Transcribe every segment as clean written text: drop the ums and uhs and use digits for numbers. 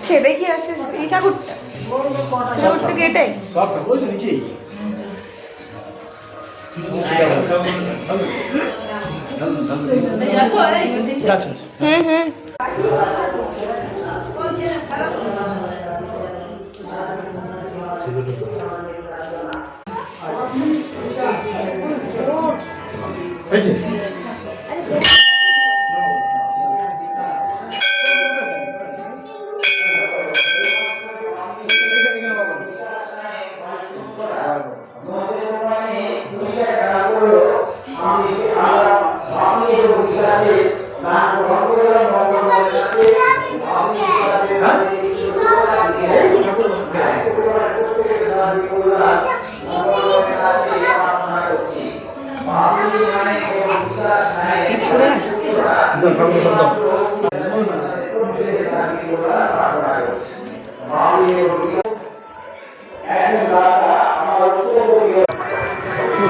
সেটাই কি আছে এই ঠাকুরটা? ঠাকুরটা কি এটাই? সব ঠাকুর তো নিচেই।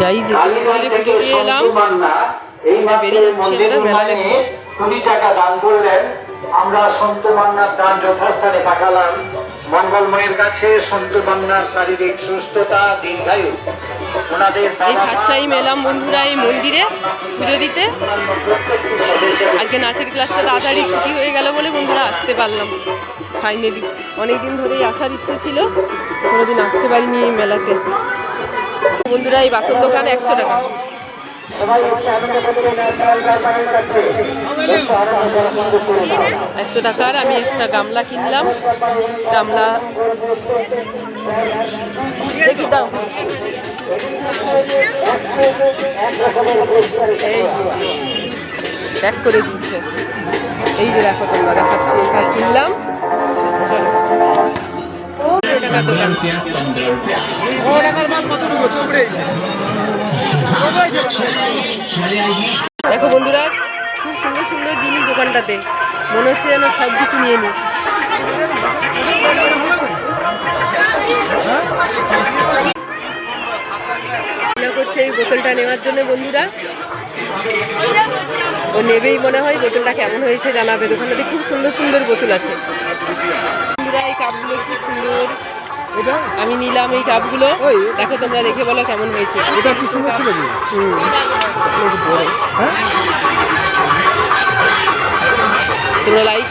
গাইজ মন্দিরে পুজো দিয়ে এলাম, বেরিয়ে যাচ্ছি আমরা মেলা দেখবো। 20 টাকা দান করলেন, আমরা সন্তু মান্নার দান যথাস্থানে পাঠালাম। মঙ্গলময়ের কাছে সন্তু মান্নার শারীরিক সুস্থতা, দীর্ঘায়ু। এই ফার্স্ট টাইম এলাম বন্ধুরা এই মন্দিরে পুজো দিতে। আজকে নাচের ক্লাসটা তাড়াতাড়ি ছুটি হয়ে গেল বলে বন্ধুরা আসতে পারলাম ফাইনালি। অনেকদিন ধরেই আসার ইচ্ছে ছিল, কোনোদিন আসতে পারিনি এই মেলাতে। বন্ধুরা এই বাসন দোকান 100 টাকা। 100 টাকার আমি একটা গামলা কিনলাম। গামলা দেখি দাও, এই প্যাক করে দিয়েছে। এই যে দেখো তোমরা দেখাচ্ছি, এটা কিনলাম। দেখো বন্ধুরা খুব সুন্দর সুন্দর জিনিস দোকানটাতে, মনে হচ্ছে যেন সব কিছু নিয়ে নিই। করছে এই বোতলটা নেওয়ার জন্য বন্ধুরা, ও নেবেই মনে হয়। বোতলটা কেমন হয়েছে জানাবে। দোকানটাতে খুব সুন্দর সুন্দর বোতল আছে বন্ধুরা। এই কাপগুলো কি সুন্দর, আমি নিলাম এই কাপগুলো। দেখো তোমরা দেখে বলো কেমন হয়েছে। এটা কি সুন্দর ছিল কি? তোমরা লাইক